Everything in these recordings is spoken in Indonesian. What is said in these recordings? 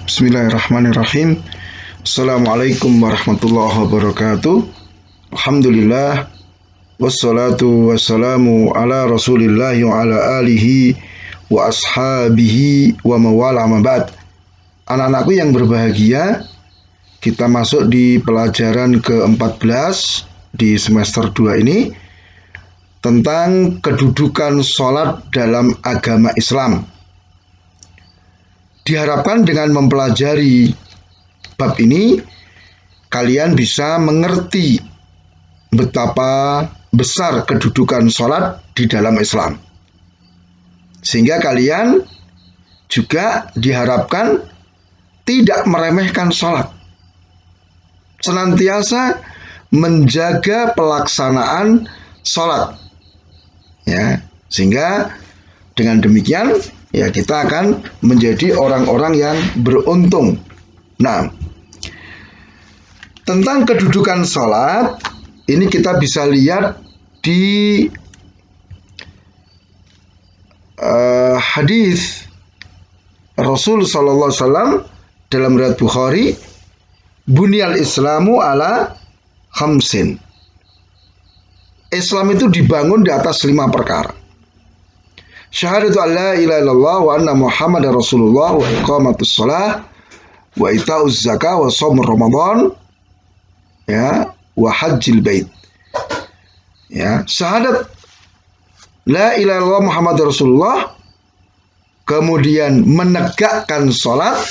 Bismillahirrahmanirrahim. Assalamualaikum warahmatullahi wabarakatuh. Alhamdulillah. Wassalatu wassalamu ala rasulillah wa ala alihi wa ashabihi wa mawala mabad. Anak-anakku yang berbahagia, kita masuk di pelajaran ke-14 di semester 2 ini tentang kedudukan sholat dalam agama Islam. Diharapkan dengan mempelajari bab ini, kalian bisa mengerti betapa besar kedudukan sholat di dalam Islam. Sehingga kalian juga diharapkan tidak meremehkan sholat. Senantiasa menjaga pelaksanaan sholat. Ya, sehingga dengan demikian ya kita akan menjadi orang-orang yang beruntung. Nah, tentang kedudukan sholat ini kita bisa lihat di hadis Rasul Sallallahu Alaihi Wasallam dalam riwayat Bukhari, Bunyal Islamu ala khamsin. Islam itu dibangun di atas 5 perkara. Syahadatu an la ilaha illallah wa anna Muhammadar Rasulullah wa iqamatus shalah wa ita'uz zakah wa shaum Ramadan ya wa hajjil bait. Ya, syahadat la ilaha illallah Muhammadar Rasulullah, kemudian menegakkan salat,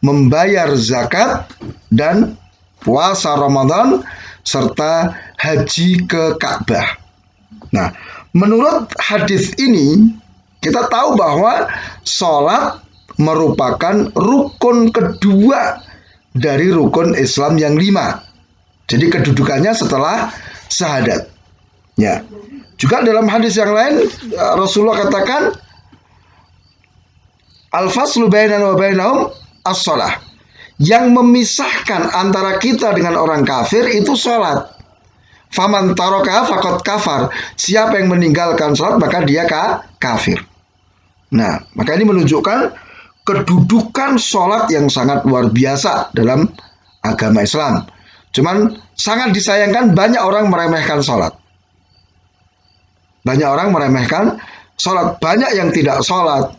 membayar zakat dan puasa Ramadan serta haji ke Ka'bah. Nah, menurut hadis ini kita tahu bahwa sholat merupakan rukun kedua dari rukun Islam yang 5. Jadi kedudukannya setelah syahadat. Ya. Juga dalam hadis yang lain Rasulullah katakan al-faslu bainana wa bainahum as-shalah. Yang memisahkan antara kita dengan orang kafir itu sholat. Faman taraka faqad kafar. Siapa yang meninggalkan sholat maka dia kafir. Nah, maka ini menunjukkan kedudukan sholat yang sangat luar biasa dalam agama Islam. Cuman sangat disayangkan banyak orang meremehkan sholat. Banyak orang meremehkan sholat. Banyak yang tidak sholat.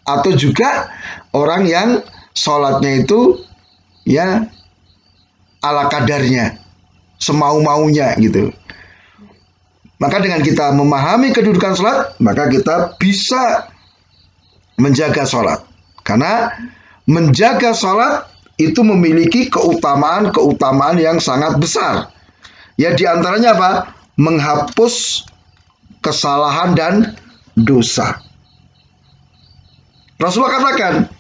Atau juga orang yang sholatnya itu ya ala kadarnya, semau-maunya gitu. Maka dengan kita memahami kedudukan sholat, maka kita bisa menjaga sholat. Karena menjaga sholat itu memiliki keutamaan yang sangat besar. Ya, diantaranya apa? Menghapus kesalahan dan dosa. Rasulullah katakan,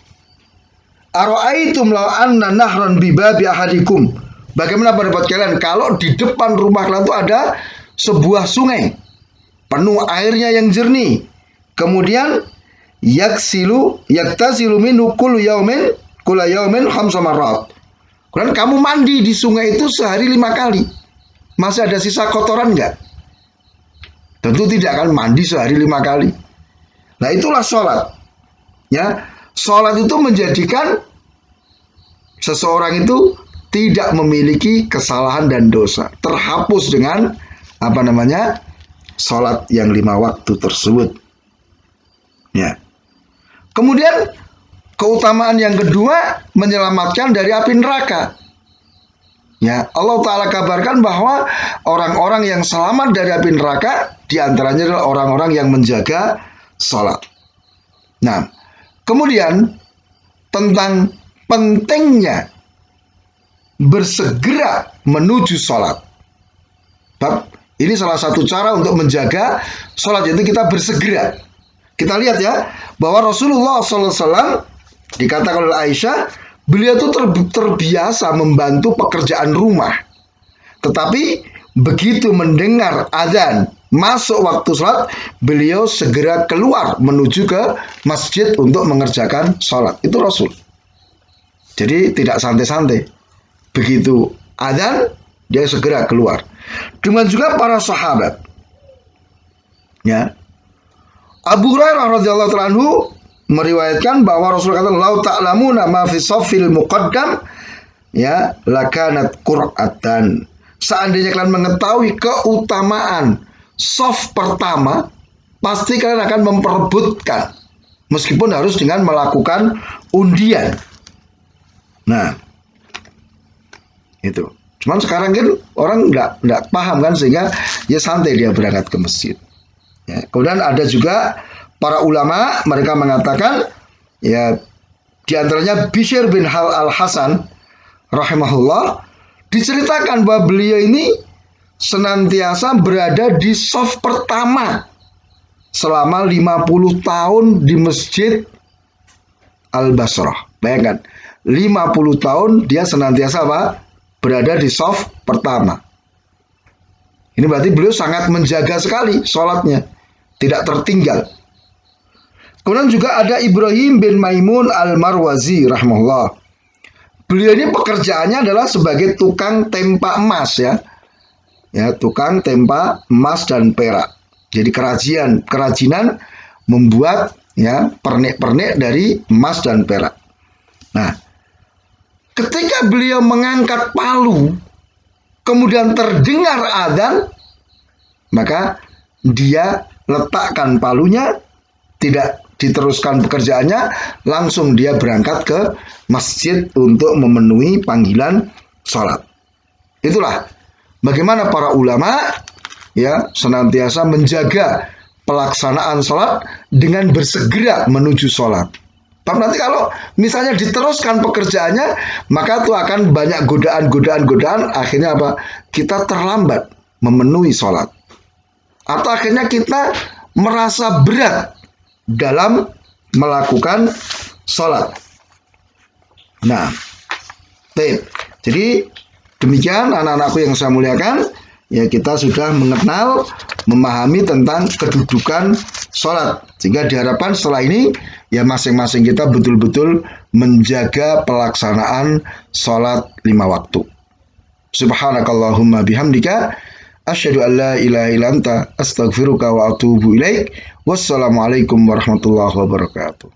Ara'aitum law anna nahran bi babi ahadikum. Bagaimana pendapat kalian kalau di depan rumah kalian itu ada sebuah sungai penuh airnya yang jernih. Kemudian yaktasilu minhu kullu yaumin khamsa marrat. Kemudian kamu mandi di sungai itu sehari 5 kali. Masih ada sisa kotoran enggak? Tentu tidak, akan mandi sehari 5 kali. Nah, itulah sholat. Ya, sholat itu menjadikan seseorang itu tidak memiliki kesalahan dan dosa. Terhapus dengan sholat yang 5 waktu tersebut. Ya. Kemudian keutamaan yang kedua, menyelamatkan dari api neraka. Ya, Allah Ta'ala kabarkan bahwa orang-orang yang selamat dari api neraka diantaranya adalah orang-orang yang menjaga sholat. Nah, kemudian tentang pentingnya bersegera menuju sholat. Ini salah satu cara untuk menjaga sholat, yaitu kita bersegera. Kita lihat ya, bahwa Rasulullah SAW dikatakan oleh Aisyah, beliau itu terbiasa membantu pekerjaan rumah. Tetapi begitu mendengar azan masuk waktu sholat, beliau segera keluar menuju ke masjid untuk mengerjakan sholat. Itu Rasul. Jadi tidak santai-santai. Begitu azan, dia segera keluar. Dengan juga para sahabat. Ya. Abu Hurairah radhiyallahu anhu meriwayatkan bahwa Rasul kata, "Lau ta'lamuna ma fi shaffil muqaddam ya lakanat qur'atan." Seandainya kalian mengetahui keutamaan shaf pertama, pasti kalian akan memperebutkan, meskipun harus dengan melakukan undian. Nah, itu. Cuman sekarang kan orang nggak paham kan, sehingga ya santai dia berangkat ke masjid. Ya, kemudian ada juga para ulama, mereka mengatakan ya diantaranya Bishr bin Al-Hasan rahimahullah, diceritakan bahwa beliau ini senantiasa berada di shaf pertama selama 50 tahun di Masjid Al-Basrah. Bayangkan, 50 tahun dia senantiasa apa? Berada di shaf pertama. Ini berarti beliau sangat menjaga sekali sholatnya, tidak tertinggal. Kemudian juga ada Ibrahim bin Maimun Al-Marwazi rahimahullah. Beliau ini pekerjaannya adalah sebagai tukang tempa emas ya. Ya, tukang tempa emas dan perak. Jadi kerajinan membuat ya pernik-pernik dari emas dan perak. Nah, ketika beliau mengangkat palu, kemudian terdengar adzan, maka dia letakkan palunya, tidak diteruskan pekerjaannya, langsung dia berangkat ke masjid untuk memenuhi panggilan sholat. Itulah bagaimana para ulama ya senantiasa menjaga pelaksanaan sholat dengan bersegera menuju sholat. Tapi nanti kalau misalnya diteruskan pekerjaannya, maka itu akan banyak godaan, akhirnya apa? Kita terlambat memenuhi sholat. Atau akhirnya kita merasa berat dalam melakukan sholat. Nah, jadi demikian anak-anakku yang saya muliakan, ya kita sudah mengenal, memahami tentang kedudukan sholat. Sehingga diharapkan setelah ini, ya masing-masing kita betul-betul menjaga pelaksanaan sholat 5 waktu. Subhanakallahumma bihamdika, asyhadu an la ilaha illa anta, astaghfiruka wa atubu ilaik. Wassalamualaikum warahmatullahi wabarakatuh.